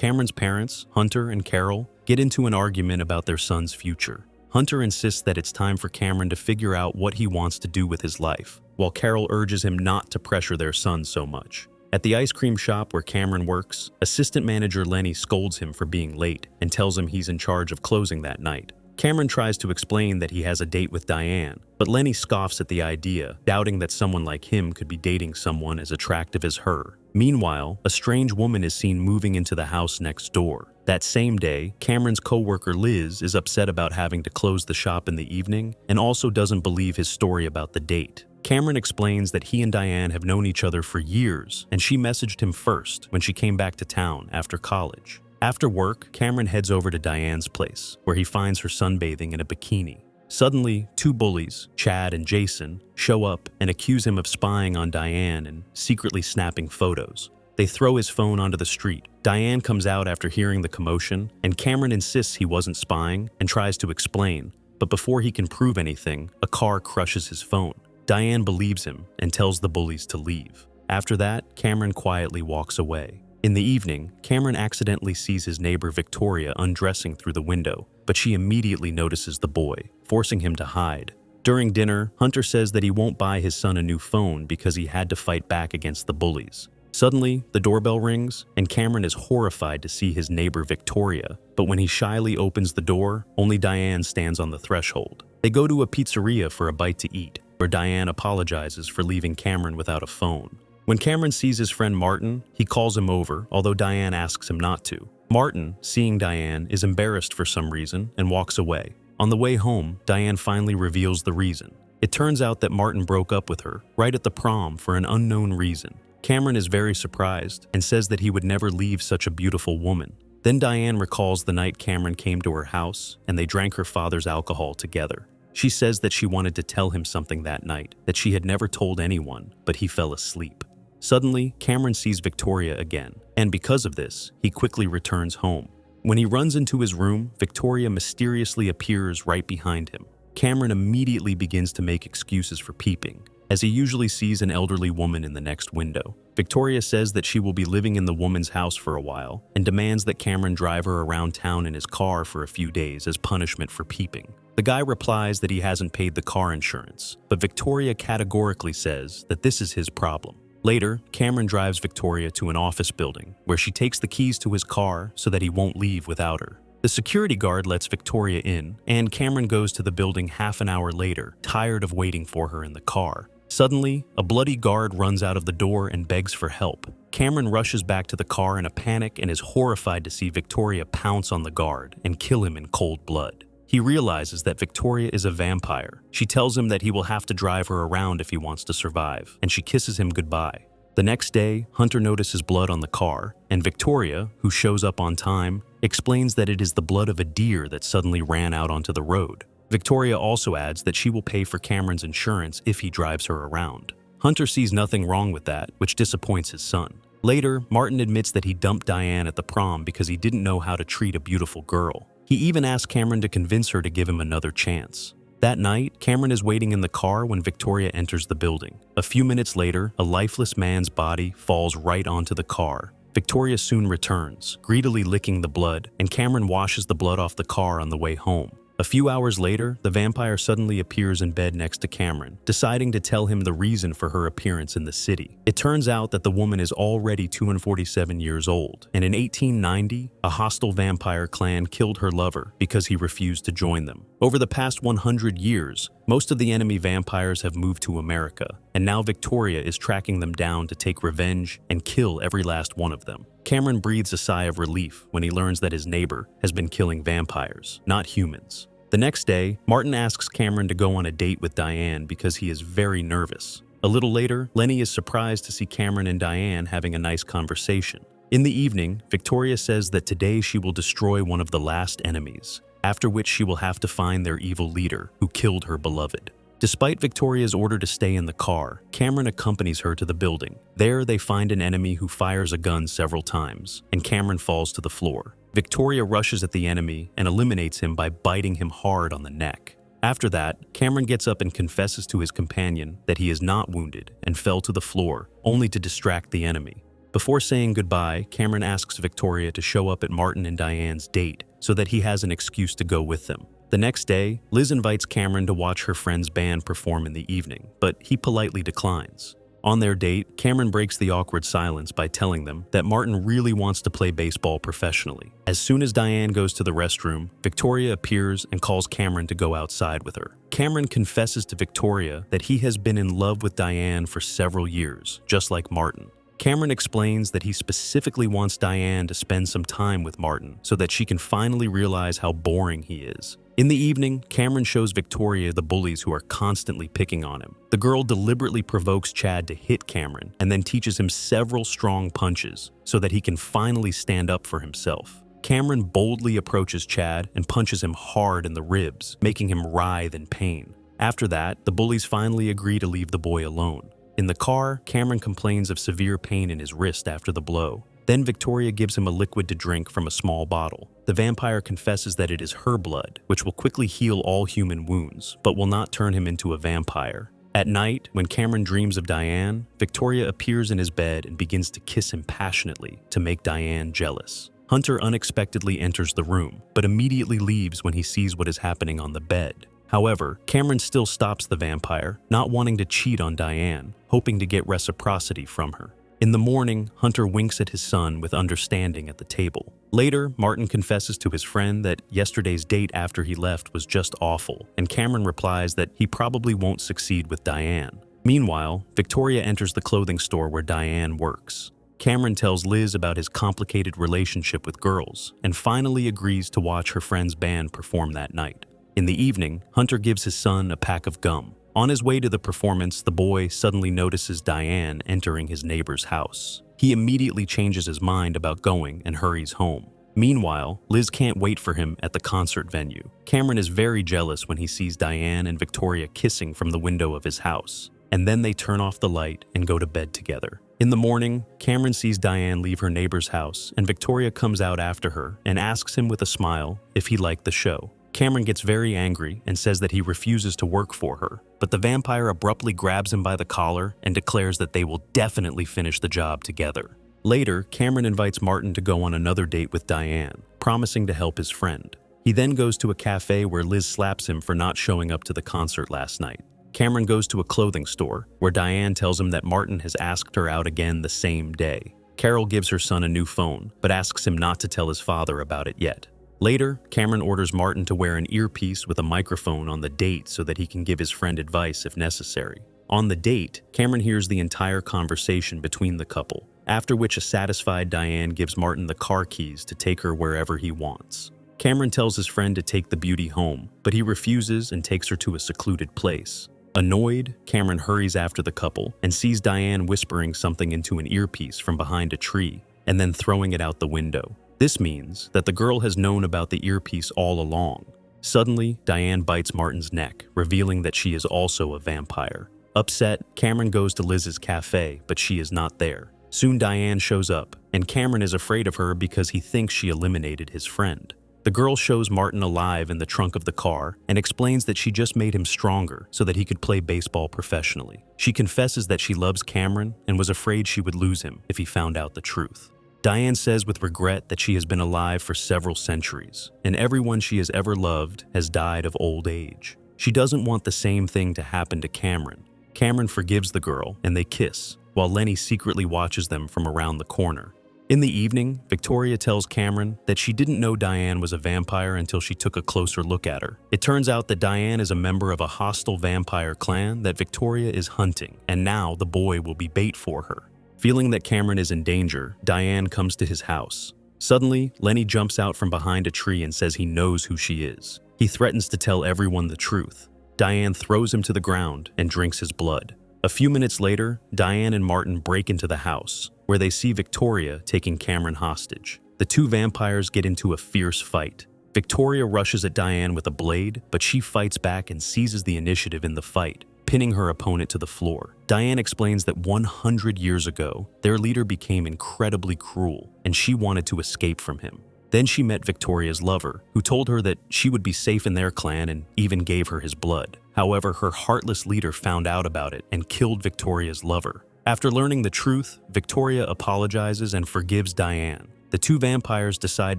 Cameron's parents, Hunter and Carol, get into an argument about their son's future. Hunter insists that it's time for Cameron to figure out what he wants to do with his life, while Carol urges him not to pressure their son so much. At the ice cream shop where Cameron works, assistant manager Lenny scolds him for being late and tells him he's in charge of closing that night. Cameron tries to explain that he has a date with Diane, but Lenny scoffs at the idea, doubting that someone like him could be dating someone as attractive as her. Meanwhile, a strange woman is seen moving into the house next door. That same day, Cameron's co-worker Liz is upset about having to close the shop in the evening and also doesn't believe his story about the date. Cameron explains that he and Diane have known each other for years, and she messaged him first when she came back to town after college. After work, Cameron heads over to Diane's place, where he finds her sunbathing in a bikini. Suddenly, two bullies, Chad and Jason, show up and accuse him of spying on Diane and secretly snapping photos. They throw his phone onto the street. Diane comes out after hearing the commotion, and Cameron insists he wasn't spying and tries to explain, but before he can prove anything, a car crushes his phone. Diane believes him and tells the bullies to leave. After that, Cameron quietly walks away. In the evening, Cameron accidentally sees his neighbor Victoria undressing through the window, but she immediately notices the boy, forcing him to hide. During dinner, Hunter says that he won't buy his son a new phone because he had to fight back against the bullies. Suddenly, the doorbell rings, and Cameron is horrified to see his neighbor Victoria, but when he shyly opens the door, only Diane stands on the threshold. They go to a pizzeria for a bite to eat, where Diane apologizes for leaving Cameron without a phone. When Cameron sees his friend Martin, he calls him over, although Diane asks him not to. Martin, seeing Diane, is embarrassed for some reason and walks away. On the way home, Diane finally reveals the reason. It turns out that Martin broke up with her right at the prom for an unknown reason. Cameron is very surprised and says that he would never leave such a beautiful woman. Then Diane recalls the night Cameron came to her house and they drank her father's alcohol together. She says that she wanted to tell him something that night that she had never told anyone, but he fell asleep. Suddenly, Cameron sees Victoria again, and because of this, he quickly returns home. When he runs into his room, Victoria mysteriously appears right behind him. Cameron immediately begins to make excuses for peeping, as he usually sees an elderly woman in the next window. Victoria says that she will be living in the woman's house for a while, and demands that Cameron drive her around town in his car for a few days as punishment for peeping. The guy replies that he hasn't paid the car insurance, but Victoria categorically says that this is his problem. Later, Cameron drives Victoria to an office building, where she takes the keys to his car so that he won't leave without her. The security guard lets Victoria in, and Cameron goes to the building half an hour later, tired of waiting for her in the car. Suddenly, a bloody guard runs out of the door and begs for help. Cameron rushes back to the car in a panic and is horrified to see Victoria pounce on the guard and kill him in cold blood. He realizes that Victoria is a vampire. She tells him that he will have to drive her around if he wants to survive, and she kisses him goodbye. The next day, Hunter notices blood on the car, and Victoria, who shows up on time, explains that it is the blood of a deer that suddenly ran out onto the road. Victoria also adds that she will pay for Cameron's insurance if he drives her around. Hunter sees nothing wrong with that, which disappoints his son. Later, Martin admits that he dumped Diane at the prom because he didn't know how to treat a beautiful girl. He even asked Cameron to convince her to give him another chance. That night, Cameron is waiting in the car when Victoria enters the building. A few minutes later, a lifeless man's body falls right onto the car. Victoria soon returns, greedily licking the blood, and Cameron washes the blood off the car on the way home. A few hours later, the vampire suddenly appears in bed next to Cameron, deciding to tell him the reason for her appearance in the city. It turns out that the woman is already 247 years old, and in 1890, a hostile vampire clan killed her lover because he refused to join them. Over the past 100 years, most of the enemy vampires have moved to America, and now Victoria is tracking them down to take revenge and kill every last one of them. Cameron breathes a sigh of relief when he learns that his neighbor has been killing vampires, not humans. The next day, Martin asks Cameron to go on a date with Diane because he is very nervous. A little later, Lenny is surprised to see Cameron and Diane having a nice conversation. In the evening, Victoria says that today she will destroy one of the last enemies, after which she will have to find their evil leader who killed her beloved. Despite Victoria's order to stay in the car, Cameron accompanies her to the building. There, they find an enemy who fires a gun several times, and Cameron falls to the floor. Victoria rushes at the enemy and eliminates him by biting him hard on the neck. After that, Cameron gets up and confesses to his companion that he is not wounded and fell to the floor, only to distract the enemy. Before saying goodbye, Cameron asks Victoria to show up at Martin and Diane's date so that he has an excuse to go with them. The next day, Liz invites Cameron to watch her friend's band perform in the evening, but he politely declines. On their date, Cameron breaks the awkward silence by telling them that Martin really wants to play baseball professionally. As soon as Diane goes to the restroom, Victoria appears and calls Cameron to go outside with her. Cameron confesses to Victoria that he has been in love with Diane for several years, just like Martin. Cameron explains that he specifically wants Diane to spend some time with Martin so that she can finally realize how boring he is. In the evening, Cameron shows Victoria the bullies who are constantly picking on him. The girl deliberately provokes Chad to hit Cameron and then teaches him several strong punches so that he can finally stand up for himself. Cameron boldly approaches Chad and punches him hard in the ribs, making him writhe in pain. After that, the bullies finally agree to leave the boy alone. In the car, Cameron complains of severe pain in his wrist after the blow. Then Victoria gives him a liquid to drink from a small bottle. The vampire confesses that it is her blood, which will quickly heal all human wounds, but will not turn him into a vampire. At night, when Cameron dreams of Diane, Victoria appears in his bed and begins to kiss him passionately to make Diane jealous. Hunter unexpectedly enters the room, but immediately leaves when he sees what is happening on the bed. However, Cameron still stops the vampire, not wanting to cheat on Diane, hoping to get reciprocity from her. In the morning, Hunter winks at his son with understanding at the table. Later, Martin confesses to his friend that yesterday's date after he left was just awful, and Cameron replies that he probably won't succeed with Diane. Meanwhile, Victoria enters the clothing store where Diane works. Cameron tells Liz about his complicated relationship with girls, and finally agrees to watch her friend's band perform that night. In the evening, Hunter gives his son a pack of gum. On his way to the performance, the boy suddenly notices Diane entering his neighbor's house. He immediately changes his mind about going and hurries home. Meanwhile, Liz can't wait for him at the concert venue. Cameron is very jealous when he sees Diane and Victoria kissing from the window of his house, and then they turn off the light and go to bed together. In the morning, Cameron sees Diane leave her neighbor's house, and Victoria comes out after her and asks him with a smile if he liked the show. Cameron gets very angry and says that he refuses to work for her, but the vampire abruptly grabs him by the collar and declares that they will definitely finish the job together. Later, Cameron invites Martin to go on another date with Diane, promising to help his friend. He then goes to a cafe where Liz slaps him for not showing up to the concert last night. Cameron goes to a clothing store where Diane tells him that Martin has asked her out again the same day. Carol gives her son a new phone, but asks him not to tell his father about it yet. Later, Cameron orders Martin to wear an earpiece with a microphone on the date so that he can give his friend advice if necessary. On the date, Cameron hears the entire conversation between the couple, after which a satisfied Diane gives Martin the car keys to take her wherever he wants. Cameron tells his friend to take the beauty home, but he refuses and takes her to a secluded place. Annoyed, Cameron hurries after the couple and sees Diane whispering something into an earpiece from behind a tree and then throwing it out the window. This means that the girl has known about the earpiece all along. Suddenly, Diane bites Martin's neck, revealing that she is also a vampire. Upset, Cameron goes to Liz's cafe, but she is not there. Soon Diane shows up, and Cameron is afraid of her because he thinks she eliminated his friend. The girl shows Martin alive in the trunk of the car and explains that she just made him stronger so that he could play baseball professionally. She confesses that she loves Cameron and was afraid she would lose him if he found out the truth. Diane says with regret that she has been alive for several centuries, and everyone she has ever loved has died of old age. She doesn't want the same thing to happen to Cameron. Cameron forgives the girl, and they kiss, while Lenny secretly watches them from around the corner. In the evening, Victoria tells Cameron that she didn't know Diane was a vampire until she took a closer look at her. It turns out that Diane is a member of a hostile vampire clan that Victoria is hunting, and now the boy will be bait for her. Feeling that Cameron is in danger, Diane comes to his house. Suddenly, Lenny jumps out from behind a tree and says he knows who she is. He threatens to tell everyone the truth. Diane throws him to the ground and drinks his blood. A few minutes later, Diane and Martin break into the house, where they see Victoria taking Cameron hostage. The two vampires get into a fierce fight. Victoria rushes at Diane with a blade, but she fights back and seizes the initiative in the fight, pinning her opponent to the floor. Diane explains that 100 years ago, their leader became incredibly cruel, and she wanted to escape from him. Then she met Victoria's lover, who told her that she would be safe in their clan and even gave her his blood. However, her heartless leader found out about it and killed Victoria's lover. After learning the truth, Victoria apologizes and forgives Diane. The two vampires decide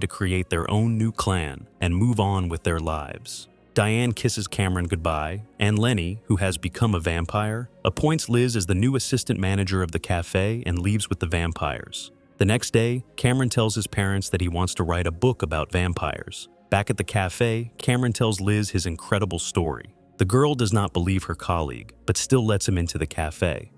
to create their own new clan and move on with their lives. Diane kisses Cameron goodbye, and Lenny, who has become a vampire, appoints Liz as the new assistant manager of the cafe and leaves with the vampires. The next day, Cameron tells his parents that he wants to write a book about vampires. Back at the cafe, Cameron tells Liz his incredible story. The girl does not believe her colleague, but still lets him into the cafe.